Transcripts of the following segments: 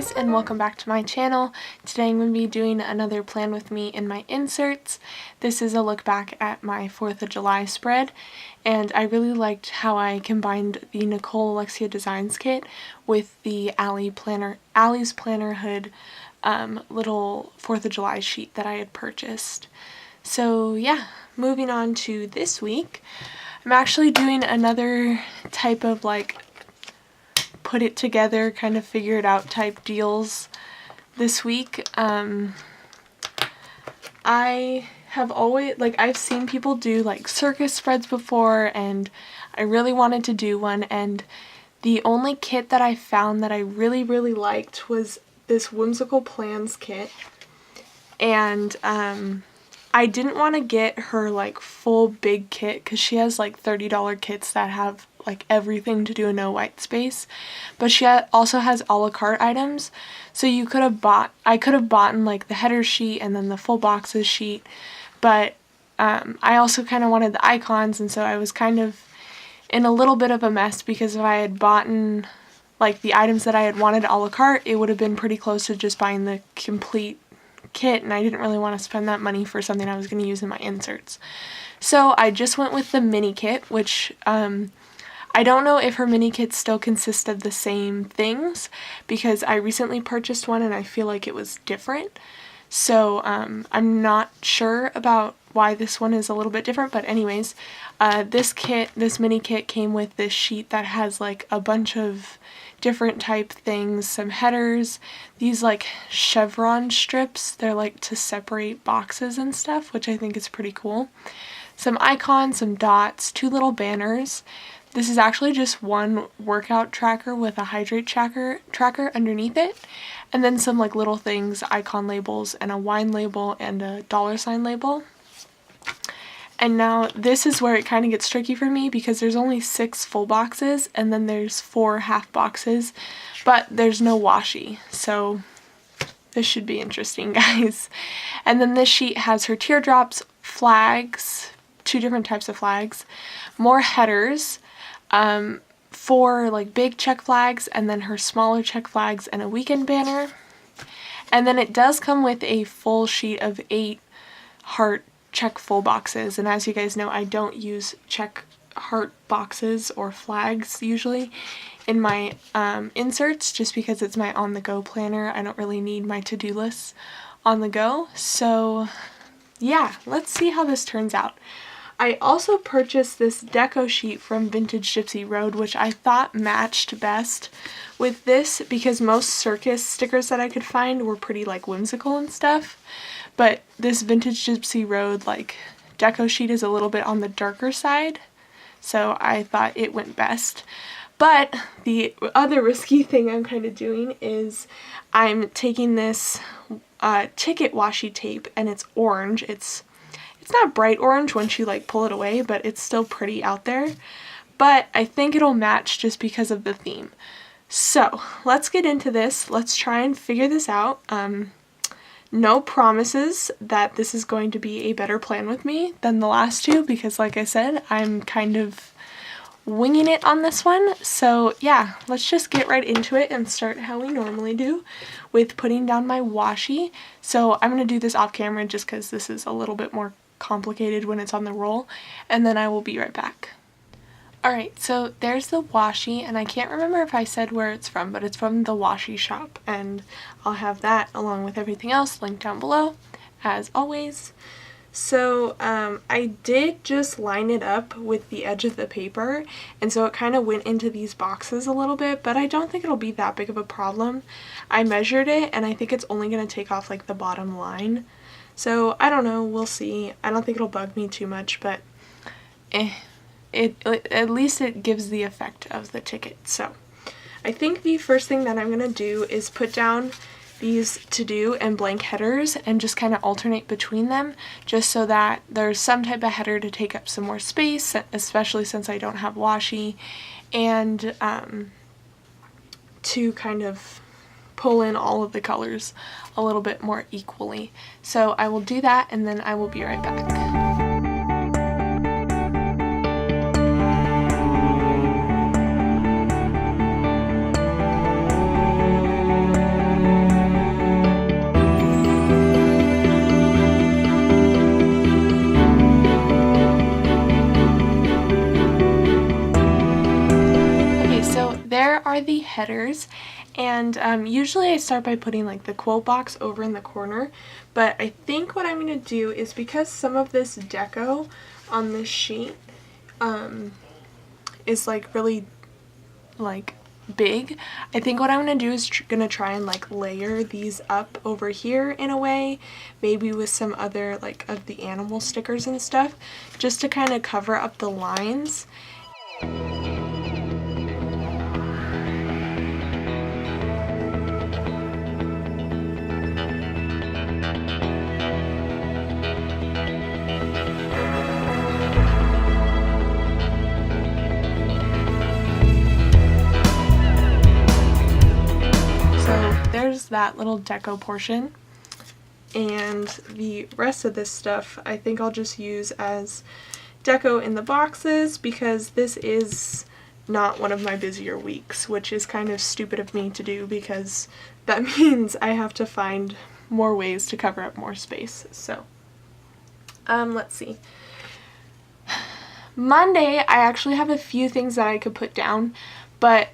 guys, and welcome back to my channel. Today I'm going to be doing another plan with me in my inserts. This is a look back at my 4th of July spread, and I really liked how I combined the Nicole Alexia Designs kit with the Allie's Planner Hood little 4th of July sheet that I had purchased. So yeah, moving on to this week, I'm actually doing another type of like put it together, kind of figure it out type deals this week. I have always, I've seen people do like circus spreads before, and I really wanted to do one, and the only kit that I found that I really liked was this Whimsical Plans kit, and I didn't want to get her like full big kit because she has like $30 kits that have like everything to do in no white space, but she also has a la carte items, so I could have bought like the header sheet and then the full boxes sheet, but I also kind of wanted the icons, and so I was kind of in a little bit of a mess because if I had bought like the items that I had wanted a la carte, it would have been pretty close to just buying the complete kit, and I didn't really want to spend that money for something I was going to use in my inserts. So I just went with the mini kit, which I don't know if her mini kits still consist of the same things because I recently purchased one and I feel like it was different. So I'm not sure about why this one is a little bit different, but anyways, this mini kit came with this sheet that has like a bunch of different type things, some headers, these like chevron strips, they're like to separate boxes and stuff, which I think is pretty cool, some icons, some dots, 2 little banners. This is actually just one workout tracker with a hydrate tracker underneath it, and then some like little things, icon labels and a wine label and a $ label. And now this is where it kind of gets tricky for me because there's only 6 full boxes and then there's 4 half boxes, but there's no washi, so this should be interesting, guys. And then this sheet has her teardrops, flags, 2 different types of flags, more headers, 4 like big check flags, and then her smaller check flags and a weekend banner. And then it does come with a full sheet of 8 heart check full boxes, and as you guys know, I don't use check heart boxes or flags usually in my inserts just because it's my on-the-go planner. I don't really need my to-do lists on the go. So yeah, let's see how this turns out. I also purchased this deco sheet from Vintage Gypsy Road, which I thought matched best with this because most circus stickers that I could find were pretty like whimsical and stuff. But this Vintage Gypsy Road like deco sheet is a little bit on the darker side, so I thought it went best. But the other risky thing I'm kind of doing is I'm taking this ticket washi tape, and it's orange. It's not bright orange once you like pull it away, but it's still pretty out there. But I think it'll match just because of the theme. So let's get into this. Let's try and figure this out. No promises that this is going to be a better plan with me than the last 2 because like I said, I'm kind of winging it on this one. So yeah, let's just get right into it and start how we normally do with putting down my washi. So I'm going to do this off camera just because this is a little bit more complicated when it's on the roll, and then I will be right back. Alright, so there's the washi, and I can't remember if I said where it's from, but it's from the Washi Shop, and I'll have that along with everything else linked down below, as always. So I did just line it up with the edge of the paper, and so it kind of went into these boxes a little bit, but I don't think it'll be that big of a problem. I measured it, and I think it's only going to take off like the bottom line. So I don't know, we'll see. I don't think it'll bug me too much, but at least it gives the effect of the ticket. So I think the first thing that I'm going to do is put down these to-do and blank headers and just kind of alternate between them just so that there's some type of header to take up some more space, especially since I don't have washi, and to kind of pull in all of the colors a little bit more equally. So I will do that and then I will be right back. are the headers, and usually I start by putting like the quote box over in the corner, but I think what I'm going to do is, because some of this deco on this sheet is like really like big, I think what I'm going to do is gonna try and like layer these up over here in a way, maybe with some other like of the animal stickers and stuff, just to kind of cover up the lines. There's that little deco portion, and the rest of this stuff I think I'll just use as deco in the boxes, because this is not one of my busier weeks, which is kind of stupid of me to do because that means I have to find more ways to cover up more space. So let's see. Monday I actually have a few things that I could put down, but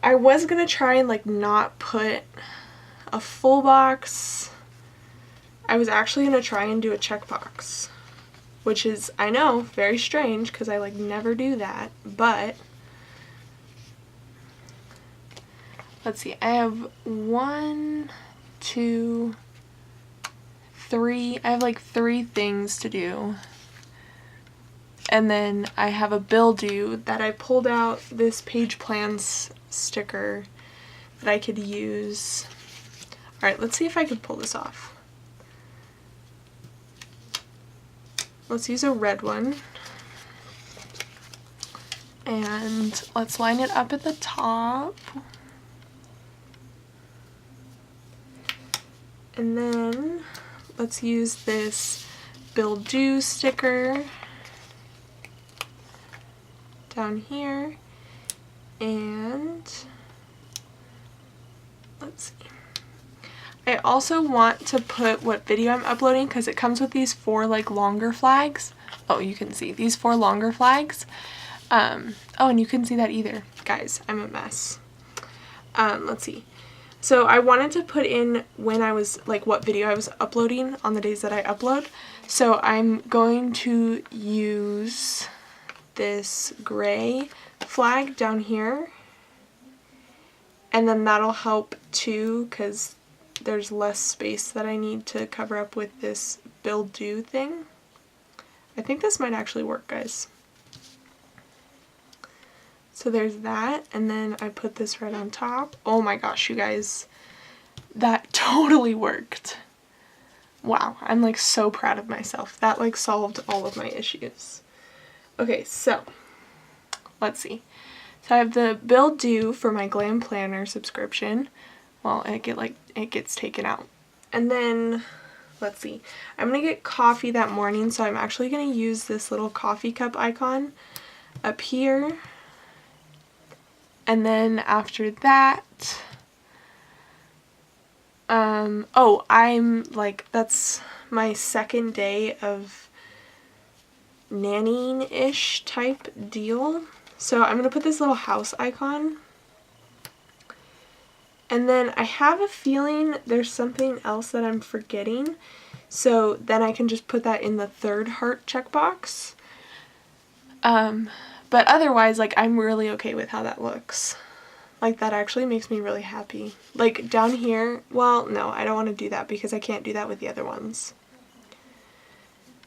I was gonna try and like not put a full box. I was actually gonna try and do a checkbox, which is, I know, very strange because I like never do that, but let's see, I have 1, 2, 3, I have like 3 things to do. And then I have a bill due that I pulled out this Paige Plans sticker that I could use. Alright, let's see if I could pull this off. Let's use a red one. And let's line it up at the top. And then let's use this bill due sticker down here, and let's see. I also want to put what video I'm uploading, because it comes with these 4 like longer flags. Oh, you can see these 4 longer flags. Oh, and you couldn't see that either. Guys, I'm a mess. Let's see. So I wanted to put in when I was, like, what video I was uploading on the days that I upload. So I'm going to use this gray flag down here, and then that'll help too because there's less space that I need to cover up with this bill due thing. I think this might actually work, guys. So there's that, and then I put this right on top. Oh my gosh, you guys, that totally worked. Wow, I'm like so proud of myself. That like solved all of my issues. Okay, so let's see. So I have the bill due for my Glam Planner subscription. Well, it gets taken out. And then let's see. I'm gonna get coffee that morning, so I'm actually gonna use this little coffee cup icon up here. And then after that, oh, I'm like, that's my second day of nannying-ish type deal. So I'm going to put this little house icon. And then I have a feeling there's something else that I'm forgetting. So then I can just put that in the third heart checkbox. But otherwise, like, I'm really okay with how that looks. Like, that actually makes me really happy. Like, down here, well, no, I don't want to do that because I can't do that with the other ones.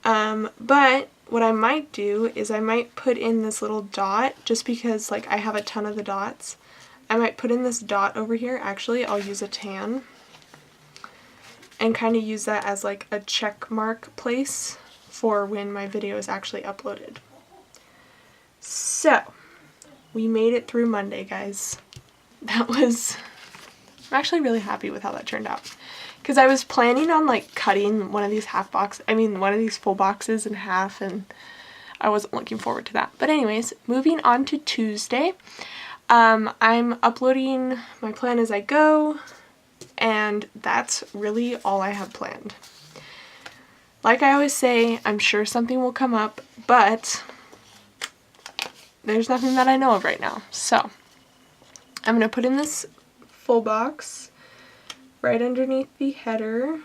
But what I might do is I might put in this little dot, just because, like, I have a ton of the dots. I might put in this dot over here. Actually, I'll use a tan. And kind of use that as, like, a check mark place for when my video is actually uploaded. So, we made it through Monday, guys. I'm actually really happy with how that turned out. Because I was planning on like cutting one of these one of these full boxes in half, and I wasn't looking forward to that. But anyways, moving on to Tuesday. I'm uploading my plan as I go, and that's really all I have planned. Like I always say, I'm sure something will come up, but there's nothing that I know of right now. So I'm going to put in this full box right underneath the header,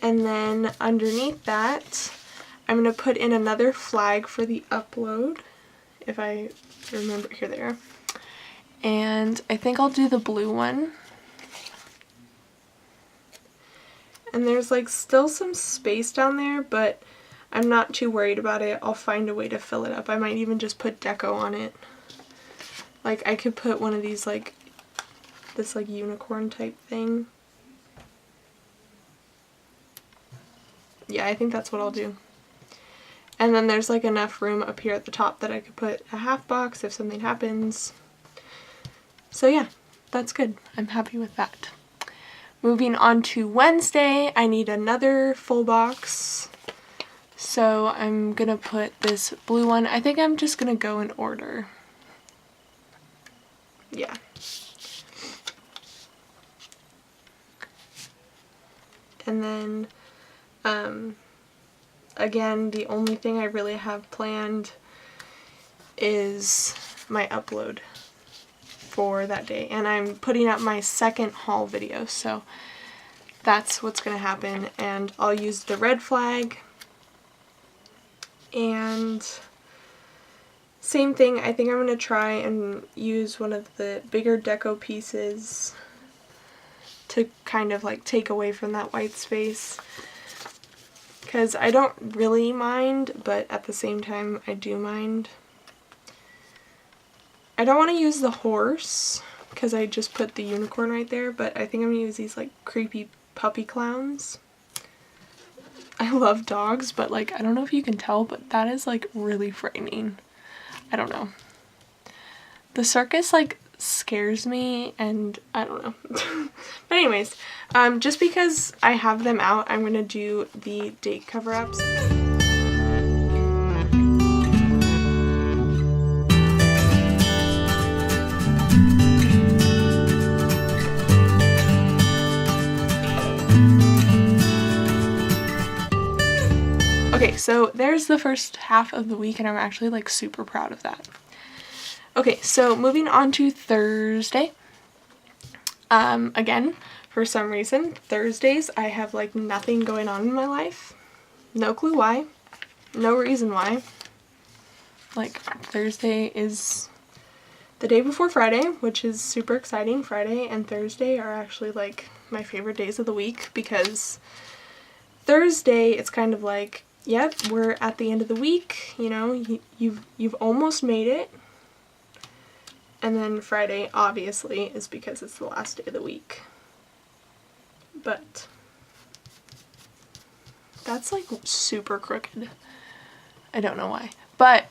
and then underneath that I'm going to put in another flag for the upload, if I remember. Here they are. And I think I'll do the blue one. And there's like still some space down there, but I'm not too worried about it. I'll find a way to fill it up. I might even just put deco on it. Like I could put one of these like, this like unicorn type thing. Yeah, I think that's what I'll do. And then there's like enough room up here at the top that I could put a half box if something happens. So yeah, that's good. I'm happy with that. Moving on to Wednesday, I need another full box. So I'm gonna put this blue one. I think I'm just gonna go in order. Yeah. And then, again, the only thing I really have planned is my upload for that day. And I'm putting up my second haul video, so that's what's going to happen. And I'll use the red flag. And same thing, I think I'm going to try and use one of the bigger deco pieces to kind of like take away from that white space, because I don't really mind, but at the same time I do mind. I don't want to use the horse because I just put the unicorn right there, but I think I'm going to use these like creepy puppy clowns. I love dogs, but like I don't know if you can tell, but that is like really frightening. I don't know. The circus like scares me, and I don't know. But anyways, just because I have them out, I'm gonna do the date cover-ups. Okay, so there's the first half of the week, and I'm actually like super proud of that. Okay, so moving on to Thursday. Again, for some reason, Thursdays I have like nothing going on in my life. No clue why. No reason why. Like, Thursday is the day before Friday, which is super exciting. Friday and Thursday are actually like my favorite days of the week, because Thursday it's kind of like, yep, we're at the end of the week, you know, you've almost made it. And then Friday, obviously, is because it's the last day of the week. But that's like super crooked. I don't know why. But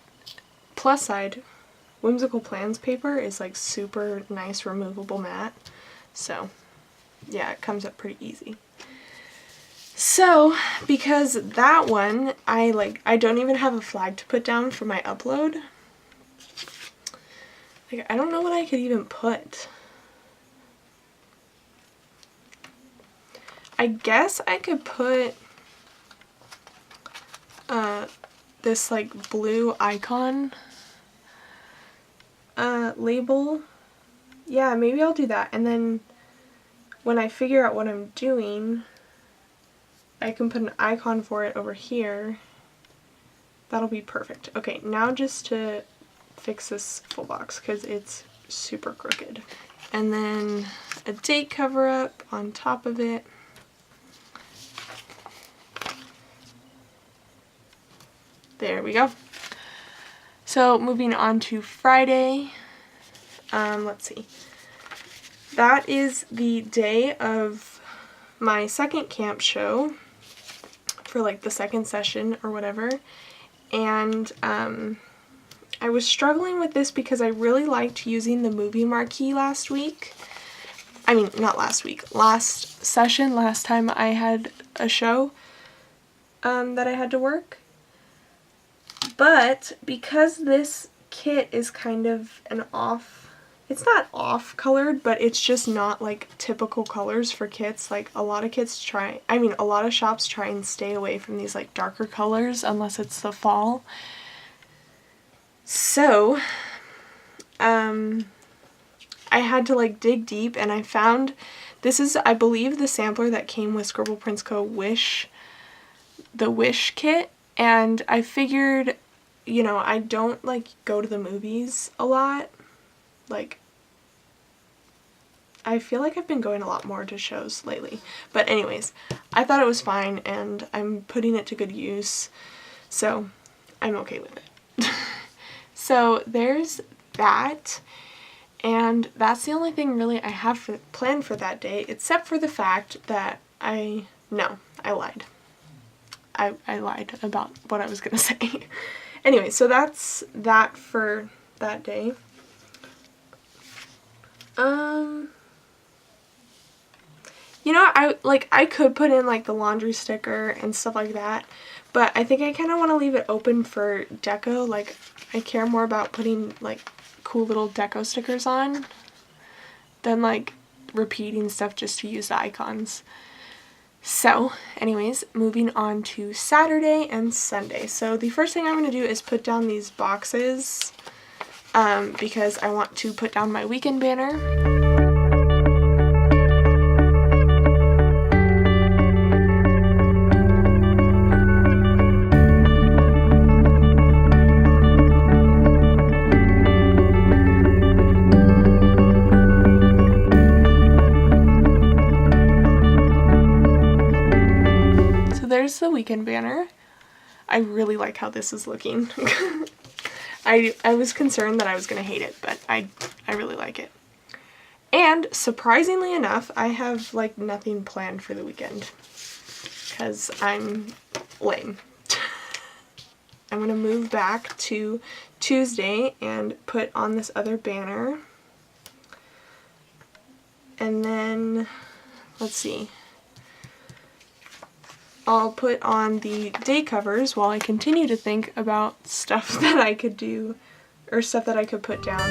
plus side, Whimsical Plans paper is like super nice removable matte. So yeah, it comes up pretty easy. So because that one, I don't even have a flag to put down for my upload. Like, I don't know what I could even put. I guess I could put this like blue icon label. Yeah, maybe I'll do that. And then when I figure out what I'm doing, I can put an icon for it over here. That'll be perfect. Okay, now just to fix this full box because it's super crooked. And then a date cover up on top of it. There we go. So moving on to Friday, let's see. That is the day of my second camp show for like the second session or whatever. And I was struggling with this because I really liked using the movie marquee last week. I mean, not last week, last session, last time I had a show that I had to work. But because this kit is kind of an off, it's not off colored, but it's just not like typical colors for kits. Like a lot of kits a lot of shops try and stay away from these like darker colors unless it's the fall. So, I had to like dig deep, and I found, this is, I believe, the sampler that came with Scribble Prints Co. The Wish kit, and I figured, you know, I don't like go to the movies a lot. Like, I feel like I've been going a lot more to shows lately. But anyways, I thought it was fine, and I'm putting it to good use, so I'm okay with it. So there's that, and that's the only thing really I have planned for that day, except for the fact that I lied. I lied about what I was gonna say. Anyway, so that's that for that day. You know, I could put in like the laundry sticker and stuff like that, but I think I kind of want to leave it open for deco. Like, I care more about putting like cool little deco stickers on than like repeating stuff just to use the icons. So anyways, moving on to Saturday and Sunday. So the first thing I'm going to do is put down these boxes because I want to put down my weekend banner. There's the weekend banner. I really like how this is looking. I was concerned that I was going to hate it, but I really like it. And surprisingly enough, I have like nothing planned for the weekend because I'm lame. I'm going to move back to Tuesday and put on this other banner. And then, let's see. I'll put on the day covers while I continue to think about stuff that I could do, or stuff that I could put down.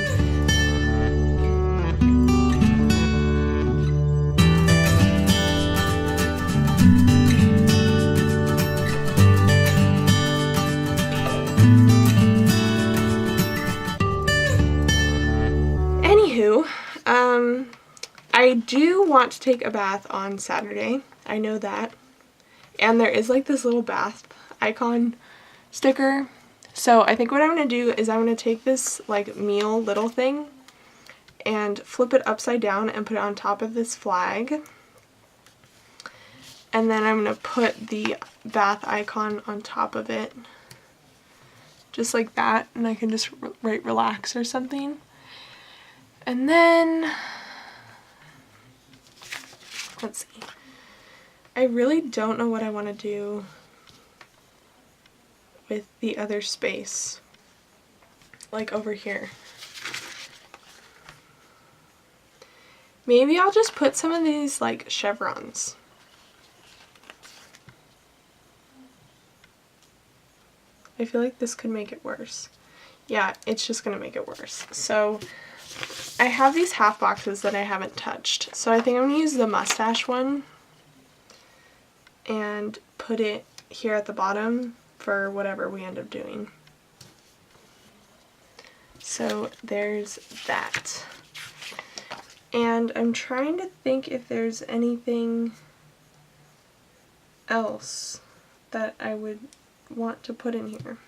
Anywho, I do want to take a bath on Saturday. I know that. And there is like this little bath icon sticker. So I think what I'm going to do is I'm going to take this like meal little thing and flip it upside down and put it on top of this flag. And then I'm going to put the bath icon on top of it. Just like that. And I can just write relax or something. And then, let's see. I really don't know what I want to do with the other space, like over here. Maybe I'll just put some of these like chevrons. I feel like this could make it worse. Yeah, it's just gonna make it worse. So I have these half boxes that I haven't touched. So I think I'm gonna use the mustache one and put it here at the bottom for whatever we end up doing. So there's that. And I'm trying to think if there's anything else that I would want to put in here.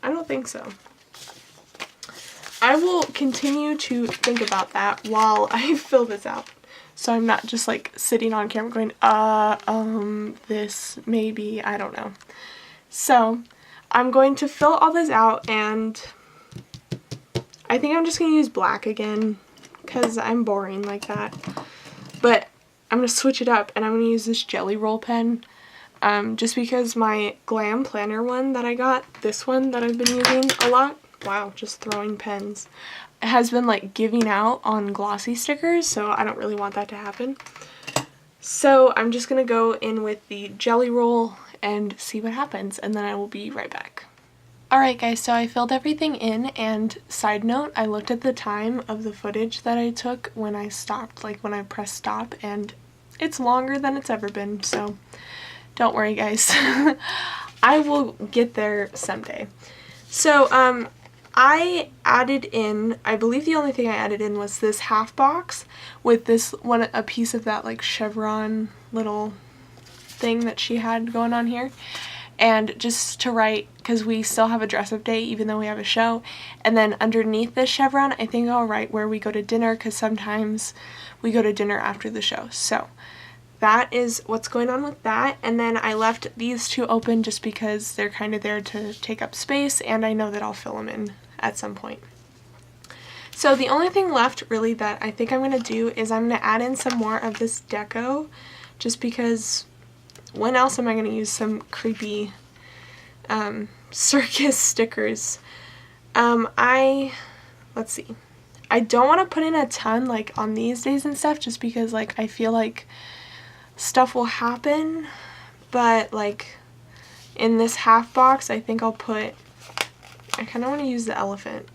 I don't think so. I will continue to think about that while I fill this out. So I'm not just like sitting on camera going, this maybe, I don't know. So I'm going to fill all this out, and I think I'm just going to use black again because I'm boring like that. But I'm going to switch it up, and I'm going to use this Jelly Roll pen just because my Glam Planner one that I got, this one that I've been using a lot, wow, just throwing pens, has been like giving out on glossy stickers, so I don't really want that to happen. So I'm just gonna go in with the Jelly Roll and see what happens, and then I will be right back. Alright guys, so I filled everything in, and side note, I looked at the time of the footage that I took when I stopped, like when I pressed stop, and it's longer than it's ever been, so don't worry guys. I will get there someday. So I added in, I believe the only thing I added in was this half box with this one, a piece of that like chevron little thing that she had going on here, and just to write, because we still have a dress-up day even though we have a show, and then underneath this chevron I think I'll write where we go to dinner, because sometimes we go to dinner after the show. So that is what's going on with that. And then I left these two open just because they're kind of there to take up space, and I know that I'll fill them in at some point. So the only thing left really that I think I'm going to do is I'm going to add in some more of this deco, just because when else am I going to use some creepy circus stickers? Let's see. I don't want to put in a ton like on these days and stuff, just because like I feel like stuff will happen, but like in this half box I think I'll put, I kind of want to use the elephant.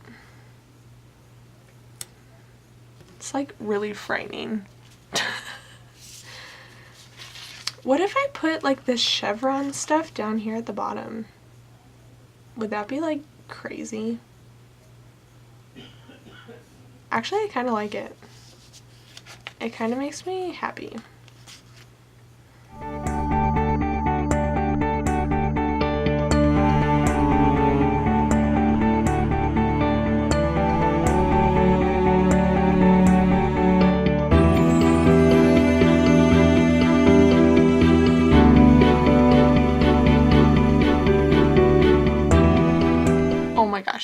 It's like really frightening. What if I put like this chevron stuff down here at the bottom? Would that be like crazy? Actually, I kind of like it. It kind of makes me happy.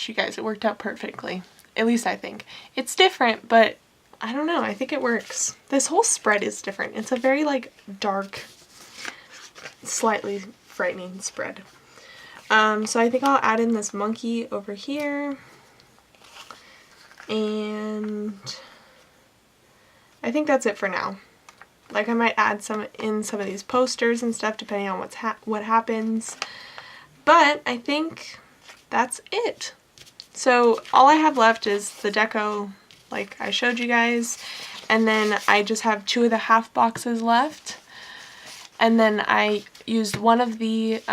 You guys, it worked out perfectly. At least I think. It's different, but I don't know, I think it works. This whole spread is different. It's a very like dark, slightly frightening spread. So I think I'll add in this monkey over here, and I think that's it for now. Like I might add some in some of these posters and stuff depending on what happens, but I think that's it. So all I have left is the deco like I showed you guys, and then I just have 2 of the half boxes left, and then I used one of the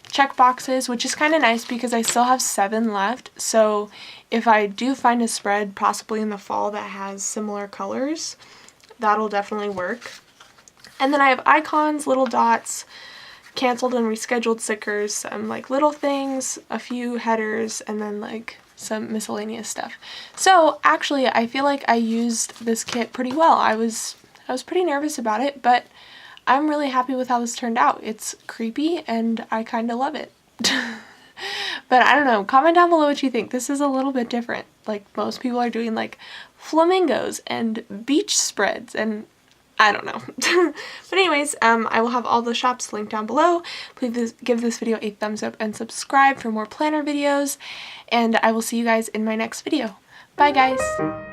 check boxes, which is kind of nice because I still have 7 left, so if I do find a spread possibly in the fall that has similar colors, that'll definitely work. And then I have icons, little dots, canceled and rescheduled stickers, some like little things, a few headers, and then like some miscellaneous stuff. So actually I feel like I used this kit pretty well. I was pretty nervous about it, but I'm really happy with how this turned out. It's creepy and I kind of love it. But I don't know, comment down below what you think. This is a little bit different. Like most people are doing like flamingos and beach spreads, and I don't know. But anyways, I will have all the shops linked down below. Please give this video a thumbs up and subscribe for more planner videos, and I will see you guys in my next video. Bye guys!